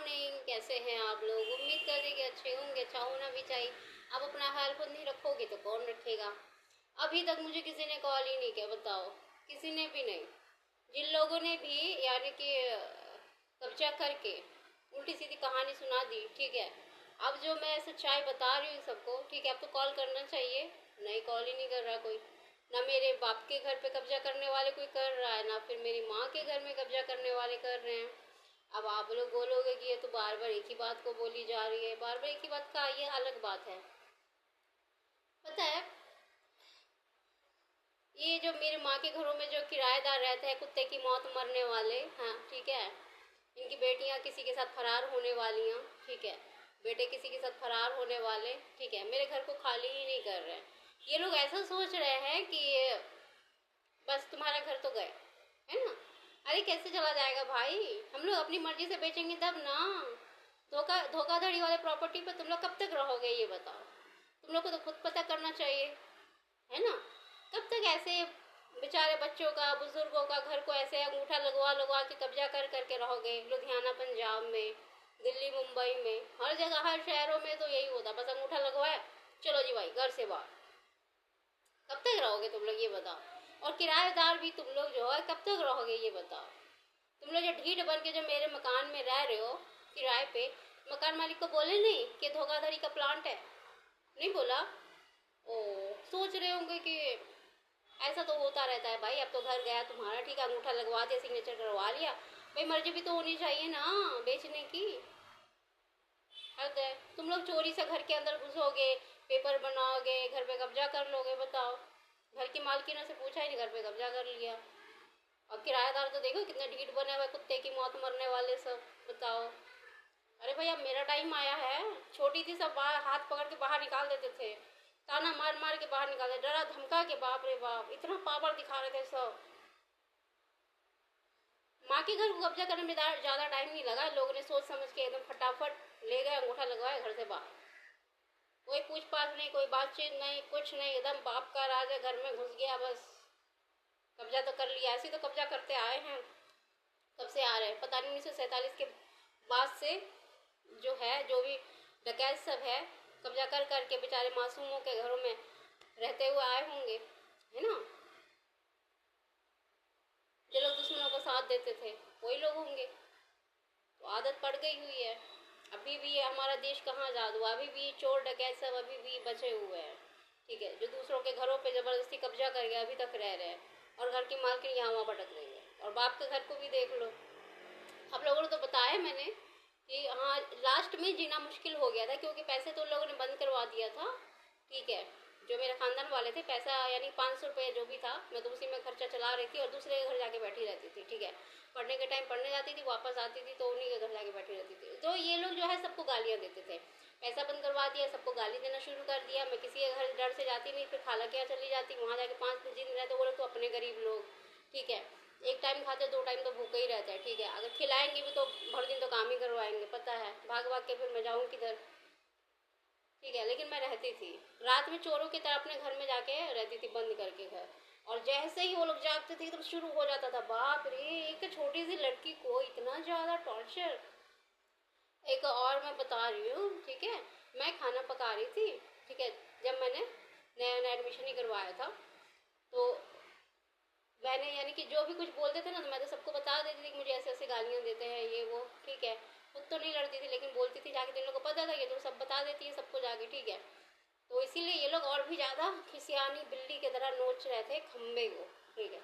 Morning, कैसे हैं आप लोग? उम्मीद करते कि अच्छे होंगे। अच्छा होना भी चाहिए। आप अपना ख्याल खुद नहीं रखोगे तो कौन रखेगा? अभी तक मुझे किसी ने कॉल ही नहीं किया, बताओ। किसी ने भी नहीं। जिन लोगों ने भी यानी कि कब्जा करके उल्टी सीधी कहानी सुना दी, ठीक है। अब जो मैं सच्चाई बता रही हूँ सबको, ठीक है, अब तो कॉल करना चाहिए। नहीं, कॉल ही नहीं कर रहा कोई। ना मेरे बाप के घर पे कब्जा करने वाले कोई कर रहा है, ना फिर मेरी माँ के घर में कब्जा करने वाले कर रहे हैं। अब आप लोग बोलोगे कि ये तो बार बार एक ही बात को बोली जा रही है। बार बार एक ही बात का ये अलग बात है। पता है, ये जो मेरे माँ के घरों में जो किराएदार रहते हैं, कुत्ते की मौत मरने वाले, हाँ ठीक है, इनकी बेटियां किसी के साथ फरार होने वाली हैं, ठीक है, बेटे किसी के साथ फरार होने वाले, ठीक है, मेरे घर को खाली ही नहीं कर रहे हैं। ये लोग ऐसा सोच रहे हैं कि बस तुम्हारा घर तो गए, है ना। अरे कैसे चला जाएगा भाई? हम लोग अपनी मर्जी से बेचेंगे तब ना। धोखाधड़ी वाले प्रॉपर्टी पे तुम लोग कब तक रहोगे, ये बताओ। तुम लोग को तो खुद पता करना चाहिए, है ना। कब तक ऐसे बेचारे बच्चों का, बुजुर्गों का घर को ऐसे अंगूठा लगवा लगवा के कब्जा कर करके रहोगे? लुधियाना पंजाब में, दिल्ली मुंबई में, हर जगह हर शहरों में तो यही होता, बस अंगूठा लगवाया, चलो जी भाई घर से बाहर। कब तक रहोगे तुम लोग, ये बताओ। और किराएदार भी तुम लोग जो है कब तक रहोगे, ये बताओ। तुम लोग जो ढीठ बन के जो मेरे मकान में रह रहे हो किराए पे, मकान मालिक को बोले नहीं कि धोखाधड़ी का प्लांट है? नहीं बोला? ओ, सोच रहे होंगे कि ऐसा तो होता रहता है भाई। अब तो घर गया तुम्हारा, ठीक है, अंगूठा लगवा दिया, सिग्नेचर करवा लिया। भाई मर्जी भी तो होनी चाहिए ना बेचने की। हद है। तुम लोग चोरी से घर के अंदर घुसोगे, पेपर बनाओगे, घर पे कब्जा कर लोगे, बताओ। घर की मालकिनों से पूछा ही नहीं, घर पे कब्जा कर लिया। और किराएदार तो देखो कितने ढीठ बने हुए, कुत्ते की मौत मरने वाले सब, बताओ। अरे भाई अब मेरा टाइम आया है। छोटी थी सब बाहर हाथ पकड़ के बाहर निकाल देते थे, ताना मार मार के बाहर निकाल देते, डरा धमका के, बाप रे बाप, इतना पावर दिखा रहे थे सब। माँ के घर को कब्जा करने में ज्यादा टाइम नहीं लगा। लोगों ने सोच समझ के एकदम फटाफट ले गए, अंगूठा लगवाया, घर से बाहर। कोई पूछ पाछ नहीं, कोई बातचीत नहीं, कुछ नहीं, एकदम बाप का राज है, घर में घुस गया बस, कब्जा तो कर लिया। ऐसे तो कब्जा करते आए हैं, कब से आ रहे हैं पता नहीं। 1947 के बाद से जो है, जो भी डकैत सब है, कब्जा कर करके बेचारे मासूमों के घरों में रहते हुए आए होंगे, है ना। जो लोग दुश्मनों को साथ देते थे वही लोग होंगे। तो आदत पड़ गई हुई है। अभी भी हमारा देश कहाँ आज़ाद हुआ? अभी भी चोर डकैत सब अभी भी बचे हुए हैं, ठीक है, जो दूसरों के घरों पे जबरदस्ती कब्जा कर गया, अभी तक रह रहे हैं। और घर की मालकिन यहाँ वहाँ भटक रही है। और बाप के घर को भी देख लो। आप लोगों ने तो बताया मैंने कि हाँ, लास्ट में जीना मुश्किल हो गया था, क्योंकि पैसे तो उन लोगों ने बंद करवा दिया था, ठीक है। जो मेरे खानदान वाले थे, पैसा यानी 500 रुपये जो भी था, मैं तो उसी में खर्चा चला रही थी और दूसरे के घर जाके बैठी रहती थी, ठीक है। पढ़ने के टाइम पढ़ने जाती थी, वापस आती थी तो उन्हीं के घर जाके बैठी रहती थी। तो ये लोग जो है सबको गालियाँ देते थे, पैसा बंद करवा दिया, सबको गाली देना शुरू कर दिया। मैं किसी के घर डर से जाती नहीं, फिर खाला के यहाँ चली जाती, वहाँ जाके 5 दिन रहते। वो लोग तो अपने गरीब लोग, ठीक है, एक टाइम खाते, 2 टाइम तो भूखे ही रहता है, ठीक है। अगर खिलाएंगे भी तो भर दिन तो काम ही करवाएंगे, पता है। भाग भाग के फिर मैं जाऊँ किधर, ठीक है। लेकिन मैं रहती थी रात में चोरों की तरह अपने घर में जाके रहती थी, बंद करके घर। और जैसे ही वो लोग जागते थे तो शुरू हो जाता था, बाप रे, एक छोटी सी लड़की को इतना ज़्यादा टॉर्चर। एक और मैं बता रही हूँ, ठीक है, मैं खाना पका रही थी, ठीक है, जब मैंने नया नया एडमिशन ही करवाया था, तो मैंने यानी कि जो भी कुछ बोलते थे ना, तो मैं तो सबको बता देती थी कि मुझे ऐसे ऐसे गालियाँ देते हैं, ये वो, ठीक है। खुद तो नहीं लड़ती थी, लेकिन बोलती थी जाके, जिन लोगों को पता था ये तो सब बता देती है सबको जाके, ठीक है। तो इसीलिए ये लोग और भी ज़्यादा खिसियानी बिल्ली की तरह नोच रहे थे खम्बे को, ठीक है।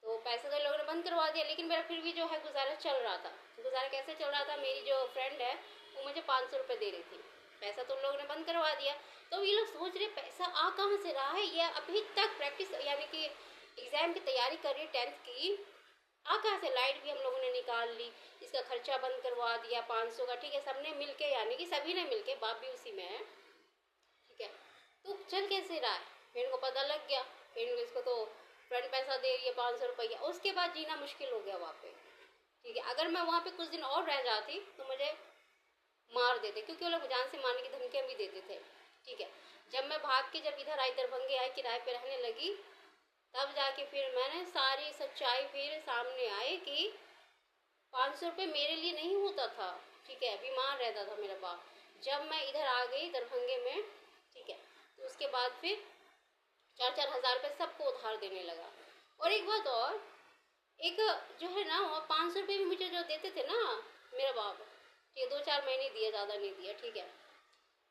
तो पैसे तो लोगों ने बंद करवा दिया, लेकिन मेरा फिर भी जो है गुजारा चल रहा था। गुजारा कैसे चल रहा था? मेरी जो फ्रेंड है वो मुझे 500 रुपये दे रही थी, पैसा तो उन लोगों ने बंद करवा दिया। तो ये लोग सोच रहे पैसा आ कहाँ से रहा है, ये अभी तक प्रैक्टिस यानी कि एग्ज़ाम की तैयारी कर रही 10th की, आ कहाँ से? लाइट भी हम लोगों ने निकाल ली, इसका खर्चा बंद करवा दिया 500 का, ठीक है, सबने मिल के, यानी कि सभी ने मिल के, बाप भी उसी में है, ठीक है। तो चल कैसे रहा है? फिर इनको पता लग गया, फिर इसको तो फ्रेंड पैसा दे रही है 500 रुपया। उसके बाद जीना मुश्किल हो गया वहाँ पे, ठीक है। अगर मैं वहाँ पे कुछ दिन और रह जाती तो मुझे मार देते, क्योंकि वो लोग जान से मारने की धमकियाँ भी देते थे, ठीक है। जब मैं भाग के जब इधर आई, दरभंगे आई, किराए पे रहने लगी, तब जाके फिर मैंने सारी सच्चाई फिर सामने आई कि 500 रुपये मेरे लिए नहीं होता था, ठीक है, बीमार रहता था मेरा बाप। जब मैं इधर आ गई दरभंगे में, ठीक है, तो उसके बाद फिर 4-4 हज़ार रुपये सबको उधार देने लगा। और एक बात और, एक जो है ना, वो 500 रुपये भी मुझे जो देते थे ना मेरा बाप, ठीक है, 2-4 महीने दिया, ज़्यादा नहीं दिया, ठीक है,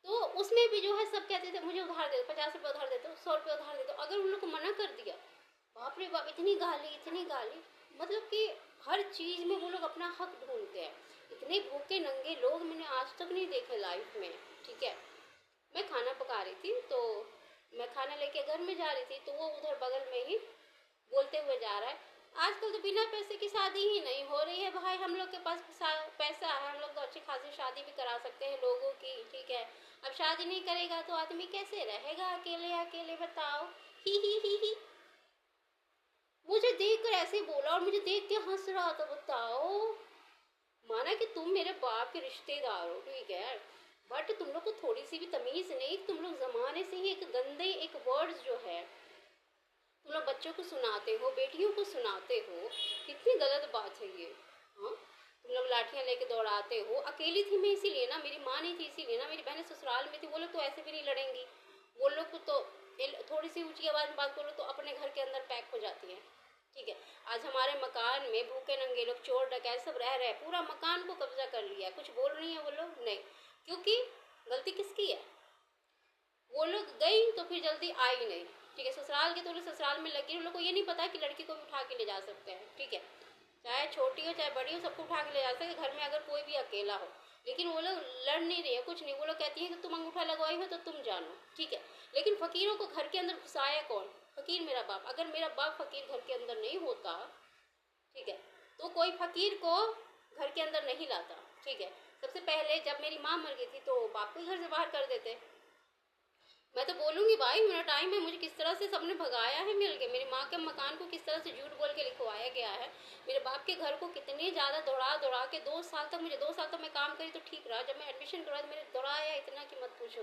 तो उसमें भी जो है सब कहते थे मुझे उधार दे दो, 50 रुपये उधार दे दो, 100 रुपये उधार दे दो। अगर उन लोग को मना कर दिया, बाप रे बाप, इतनी गाली, इतनी गाली, मतलब कि हर चीज़ में वो लोग अपना हक ढूंढते हैं। इतने भूखे नंगे लोग मैंने आज तक नहीं देखे लाइफ में, ठीक है। मैं खाना पका रही थी, तो मैं खाना लेके घर में जा रही थी, तो वो उधर बगल में ही बोलते हुए जा रहा है, आजकल तो बिना पैसे की शादी ही नहीं हो रही है भाई, हम लोग के पास पैसा है, हम लोग तो अच्छी खासी शादी भी करा सकते हैं लोगों की, ठीक है। अब शादी नहीं करेगा तो आदमी कैसे रहेगा, अकेले अकेले, बताओ। ही। मुझे देख कर ऐसे बोला और मुझे देख के हंस रहा था, बताओ। माना कि तुम मेरे बाप के रिश्तेदार हो, ठीक है, बट तुम लोग को थोड़ी सी भी तमीज नहीं, तुम लोग जमाने से ही एक गंदे एक वर्ड्स जो है तुम लोग बच्चों को सुनाते हो, बेटियों को सुनाते हो, कितनी गलत बात है ये। हाँ, तुम लोग लाठियां लेके दौड़ाते हो। अकेली थी मैं इसीलिए ना, मेरी माँ नहीं थी इसीलिए ना, मेरी बहनें ससुराल में थी, वो लोग तो ऐसे भी नहीं लड़ेंगी, वो लोग को तो थोड़ी सी ऊंची आवाज में बात करो तो अपने घर के अंदर पैक हो जाती है, ठीक है। आज हमारे मकान में भूखे नंगे लोग, चोर डकैत सब रह रहे, पूरा मकान को कब्जा कर लिया, कुछ बोल रही है वो लोग नहीं, क्योंकि गलती किसकी है, वो लोग गई तो फिर जल्दी आई नहीं, ठीक है। ससुराल के तो लोग ससुराल में लगी, उन लोग को ये नहीं पता कि लड़की को भी उठा के ले जा सकते हैं, ठीक है, चाहे छोटी हो चाहे बड़ी हो, सबको उठा के ले जा सकते हैं घर में, अगर कोई भी अकेला हो। लेकिन वो लोग लड़ नहीं रही है, कुछ नहीं, वो लोग कहती है कि तुम अंगूठा लगवाई हो तो तुम जानो, ठीक है। लेकिन फकीरों को घर के अंदर घुसाया कौन, फकीर मेरा बाप। अगर मेरा बाप फकीर घर के अंदर नहीं होता, ठीक है, तो कोई फकीर को घर के अंदर नहीं लाता, ठीक है। सबसे पहले जब मेरी माँ मर गई थी तो बाप को घर से बाहर कर देते। मैं तो बोलूंगी भाई, मेरा टाइम है, मुझे किस तरह से सबने भगाया है मिल के, मेरी माँ के मकान को किस तरह से झूठ बोल के लिखवाया गया है, मेरे बाप के घर को कितने ज़्यादा दौड़ा दौड़ा के 2 साल तक, मुझे 2 साल तक मैं काम करी तो ठीक रहा, जब मैं एडमिशन करवाया तो मैंने दौड़ाया इतना कि मत पूछो।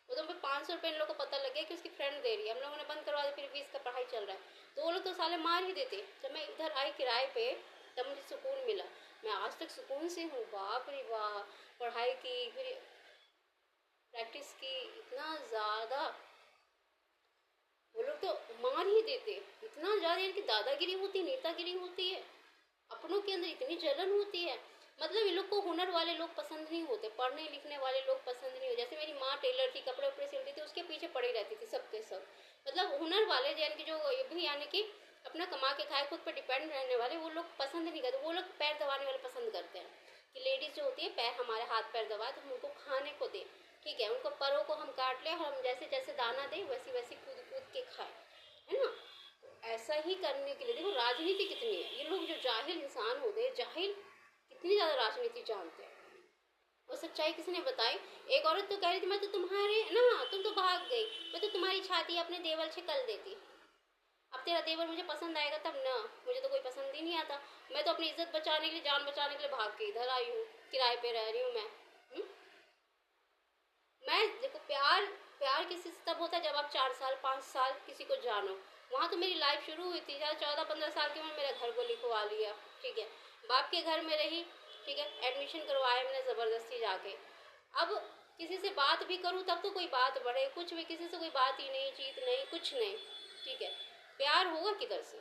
वो तो मैं 500 रुपये इन लोगों को पता लग गया कि उसकी फ्रेंड दे रही है, हम लोगों ने बंद करवा दिया, फिर भी इसका पढ़ाई चल रहा है, तो वो लोग तो साले मार ही देते। जब मैं इधर आई किराए पे तब मुझे सुकून मिला, मैं आज तक सुकून से हूँ, बाप रे वाह। पढ़ाई की, फिर प्रैक्टिस की, इतना ज़्यादा वो लोग तो मार ही देते, इतना ज़्यादा, यानी कि दादागिरी होती है, नेतागिरी होती है, अपनों के अंदर इतनी जलन होती है। मतलब इन लोग को हुनर वाले लोग पसंद नहीं होते, पढ़ने लिखने वाले लोग पसंद नहीं होते। जैसे मेरी माँ टेलर थी, कपड़े उपड़े सिलती थी, उसके पीछे पड़ी रहती थी सबके सब। मतलब हुनर वाले यानी कि जो भी, यानी कि अपना कमा के खाए, खुद पर डिपेंड रहने वाले, वो लोग पसंद नहीं करते। वो लोग पैर दबाने वाले पसंद करते हैं कि लेडीज जो होती है पैर, हमारे हाथ पैर दबाए तो हम उनको खाने को दें, ठीक है, उनको परों को हम काट लें, हम जैसे जैसे दाना दें वैसी वैसी कूद कूद के खाएं, है ना। ऐसा ही करने के लिए देखो राजनीति कितनी है, ये लोग जो जाहिल इंसान होते हैं, जाहिल कितनी ज़्यादा राजनीति जानते हैं। वो सच्चाई किसी ने बताई, एक औरत तो कह रही थी मैं तो तुम्हारे ना, तुम तो भाग गई, मैं तो तुम्हारी छाती अपने देवर से कर देती, अब तेरा देवर मुझे पसंद आएगा तब ना, मुझे तो कोई पसंद ही नहीं आता, मैं तो अपनी इज्जत बचाने के लिए, जान बचाने के लिए भाग के इधर आई हूँ, किराए पे रह रही हूँ मैं। मैं देखो, प्यार प्यार किसी से तब होता है जब आप 4 साल 5 साल किसी को जानो। वहाँ तो मेरी लाइफ शुरू हुई थी, 14-15 साल की उम्र मेरा घर को लिखवा लिया, ठीक है, बाप के घर में रही, ठीक है, एडमिशन करवाया मैंने ज़बरदस्ती जाके। अब किसी से बात भी करूँ तब तो कोई बात बढ़े, कुछ भी, किसी से कोई बात ही नहीं, चीत नहीं, कुछ नहीं, ठीक है। प्यार होगा किधर से,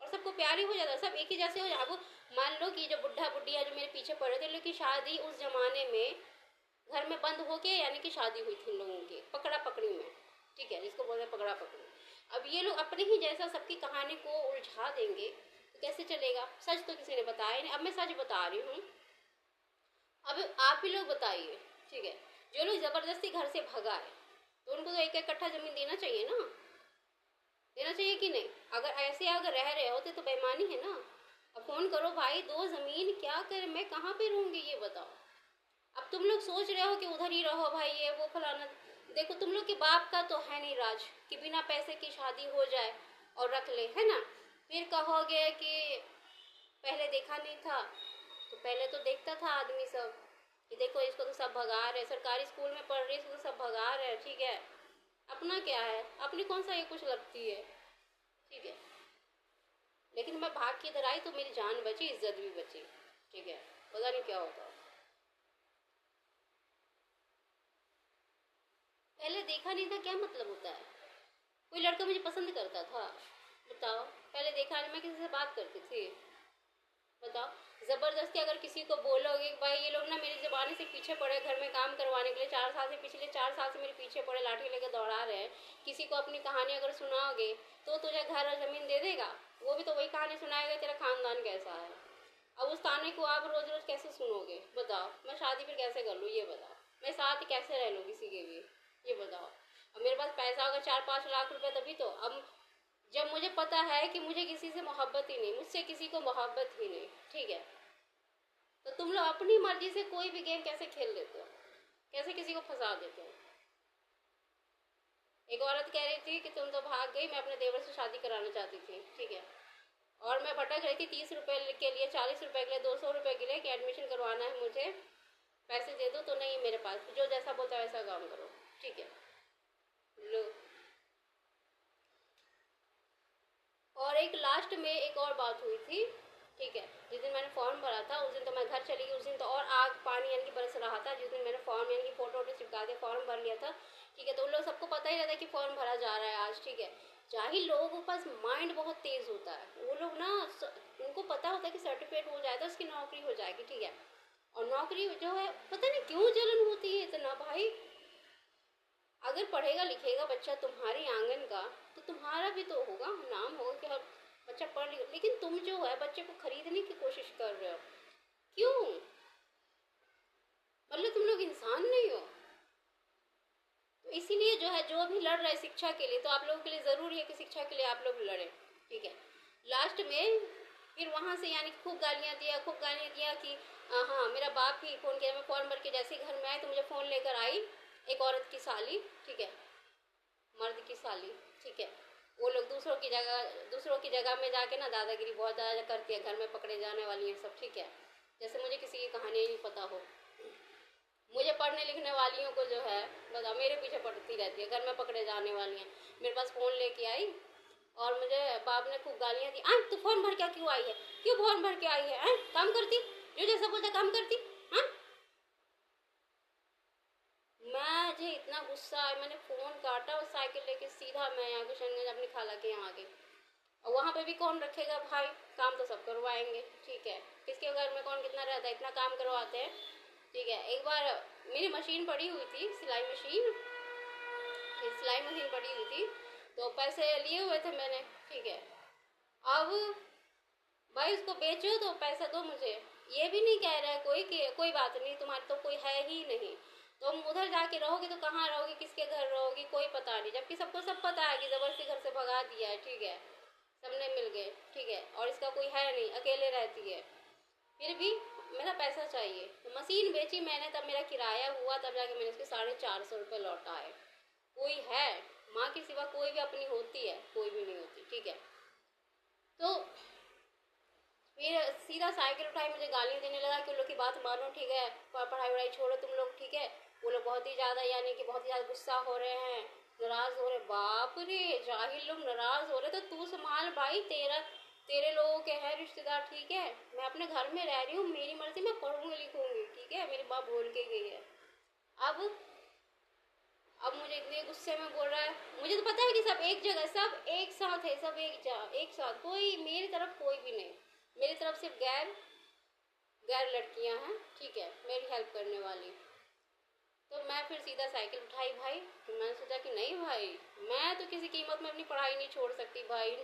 और सबको प्यार ही हो जाता, सब एक ही जैसे हो जाए। अब मान लो कि जो बुढ़ा बुढ़िया जो मेरे पीछे पड़े थे, लोग की शादी उस जमाने में घर में बंद होके, यानी कि शादी हुई थी लोगों की पकड़ा पकड़ी में, ठीक है, जिसको बोलते हैं पकड़ा पकड़ी। अब ये लोग अपने ही जैसा सबकी कहानी को उलझा देंगे तो कैसे चलेगा। सच तो किसी ने बताया नहीं, अब मैं सच बता रही हूँ, अब आप भी लोग बताइए, ठीक है, जो लोग जबरदस्ती घर से भगाए तो उनको तो 1-1 कट्ठा जमीन देना चाहिए ना, देना चाहिए कि नहीं। अगर ऐसे अगर रह रहे होते तो बेईमानी है ना। अब फोन करो भाई, 2 जमीन क्या करे, मैं कहाँ पे रहूंगी ये बताओ। अब तुम लोग सोच रहे हो कि उधर ही रहो भाई, ये वो फलाना, देखो तुम लोग के बाप का तो है नहीं राज कि बिना पैसे की शादी हो जाए और रख ले, है ना। फिर कहोगे कि पहले देखा नहीं था, तो पहले तो देखता था आदमी सब कि देखो इसको तो सब भगा रहे, सरकारी स्कूल में पढ़ रही है इसको तो सब भगा रहे, ठीक है, अपना क्या है, अपनी कौन सा ये कुछ लगती है, ठीक है। लेकिन मैं भाग के इधर आई तो मेरी जान बची, इज्जत भी बची, ठीक है। नहीं क्या होता। पहले देखा नहीं था क्या मतलब होता है? कोई लड़का मुझे पसंद करता था? बताओ। पहले देखा नहीं, मैं किसी से बात करती थी? बताओ। जबरदस्ती अगर किसी को बोलोगे भाई ये लोग ना मेरी ज़बानी से पीछे पड़े घर में काम करवाने के लिए, 4 साल से, पिछले 4 साल से मेरे पीछे पड़े, लाठी लेकर दौड़ा रहे हैं, किसी को अपनी कहानी अगर सुनाओगे तो तुझे घर और ज़मीन दे देगा? वो भी तो वही कहानी सुनाएगा तेरा खानदान कैसा है। अब उस कहानी को आप रोज रोज कैसे सुनोगे? बताओ। मैं शादी फिर कैसे कर लूँ ये बताओ? मैं साथ कैसे रह लूँ किसी के भी? ये बताओ। अब मेरे पास पैसा होगा 4-5 लाख रुपए तभी तो। अब जब मुझे पता है कि मुझे किसी से मोहब्बत ही नहीं, मुझसे किसी को मोहब्बत ही नहीं, ठीक है, तो तुम लोग अपनी मर्जी से कोई भी गेम कैसे खेल लेते हो? कैसे किसी को फंसा देते हो? एक औरत कह रही थी कि तुम तो भाग गई, मैं अपने देवर से शादी कराना चाहती थी, ठीक है, और मैं भटक रही थी 30 रुपए के लिए, 40 रुपए के लिए, 200 रुपए के लिए कि एडमिशन करवाना है मुझे, पैसे दे दो, तो नहीं मेरे पास, जो जैसा बोलता है वैसा काम करो, ठीक है। लो। और एक लास्ट में एक और बात हुई थी, ठीक है, जिस दिन मैंने फॉर्म भरा था उस दिन तो मैं घर चली गई, उस दिन तो और आग पानी यानी कि बरस रहा था, जिस दिन मैंने फॉर्म यानी कि फोटो वोटो चिपका के फॉर्म भर लिया था, ठीक है, तो उन लोग सबको पता ही रहता है कि फॉर्म भरा जा रहा है आज, ठीक है। जाहिल लोगों के पास माइंड बहुत तेज होता है, वो लोग ना उनको पता होता है कि सर्टिफिकेट हो जाए तो उसकी नौकरी हो जाएगी, ठीक है, और नौकरी जो है पता नहीं क्यों जलन होती है इतना भाई। अगर पढ़ेगा लिखेगा बच्चा तुम्हारी आंगन का तो तुम्हारा भी तो होगा, नाम होगा कि हाँ बच्चा पढ़ लिखा, लेकिन तुम जो है बच्चे को खरीदने की कोशिश कर रहे हो, क्यों? मतलब तुम लोग इंसान नहीं हो? तो इसीलिए जो है जो भी लड़ रहे हैं शिक्षा के लिए, तो आप लोगों के लिए ज़रूरी है कि शिक्षा के लिए आप लोग लड़ें, ठीक है। लास्ट में फिर वहाँ से यानी खूब गालियाँ दिया, खूब गालियाँ दिया कि हाँ मेरा बाप ही फ़ोन किया, मैं फ़ॉर्म भर के जैसे ही घर में आई तो मुझे फ़ोन लेकर आई एक औरत की साली, ठीक है, मर्द की साली, ठीक है, वो लोग दूसरों की जगह में जाके ना दादागिरी बहुत ज़्यादा करती है, घर में पकड़े जाने वाली है सब, ठीक है, जैसे मुझे किसी की कहानी ही नहीं पता हो। मुझे पढ़ने लिखने वालियों को जो है बताओ मेरे पीछे पड़ती रहती है, घर में पकड़े जाने वाली हैं। मेरे पास फ़ोन लेके आई और मुझे बाप ने खूब गालियाँ दी, तू फॉर्म भर क्या क्यों आई है, क्यों फॉर्म भर के आई है, काम करती, जो जैसा बोलता काम करती, हाँ। मुझे इतना गुस्सा आया, मैंने फ़ोन काटा और साइकिल लेके सीधा मैं यहाँ किशनगंज अपनी खाला के यहाँ आ गई। और वहाँ पे भी कौन रखेगा भाई, काम तो सब करवाएंगे, ठीक है, किसके घर में कौन कितना रहता है, इतना काम करवाते हैं, ठीक है। एक बार मेरी मशीन पड़ी हुई थी, सिलाई मशीन पड़ी हुई थी, तो पैसे लिए हुए थे मैंने, ठीक है, अब भाई उसको बेचो तो पैसा दो मुझे, ये भी नहीं कह रहा है कोई कि कोई बात नहीं तुम्हारे तो कोई है ही नहीं, तुम उधर जाके रहोगे तो कहाँ रहोगी, किसके घर रहोगी, कोई पता नहीं, जबकि सबको सब पता है कि जबरदस्ती घर से भगा दिया है, ठीक है, सबने मिल गए, ठीक है, और इसका कोई है नहीं, अकेले रहती है, फिर भी मेरा पैसा चाहिए, तो मशीन बेची मैंने, तब मेरा किराया हुआ, तब जाके मैंने उसके 450 रुपये लौटाए। कोई है, माँ के सिवा कोई भी अपनी होती है, कोई भी नहीं होती, ठीक है। तो फिर सीधा साइकिल उठाई, मुझे गालियाँ देने लगा कि उन लोग की बात मानो, ठीक है, पढ़ाई वढ़ाई छोड़ो तुम लोग, ठीक है। वो लोग बहुत ही ज़्यादा यानी कि बहुत ही ज़्यादा गुस्सा हो रहे हैं, नाराज़ हो रहे, बाप रे, जाहिल लोग नाराज़ हो रहे, तो तू संभाल भाई, तेरे लोगों के हैं रिश्तेदार, ठीक है, मैं अपने घर में रह रही हूँ, मेरी मर्जी, मैं पढ़ूंगी लिखूंगी, ठीक है, मेरी माँ बोल के गई है। अब अब मुझे इतने गुस्से में बोल रहा है, मुझे तो पता है कि सब एक जगह, सब एक साथ है, सब एक साथ, कोई मेरी तरफ कोई भी नहीं, मेरी तरफ सिर्फ गैर गैर लड़कियां हैं, ठीक है, मेरी हेल्प करने वाली। तो मैं फिर सीधा साइकिल उठाई भाई, तो मैंने सोचा कि नहीं भाई, मैं तो किसी कीमत में अपनी पढ़ाई नहीं छोड़ सकती भाई,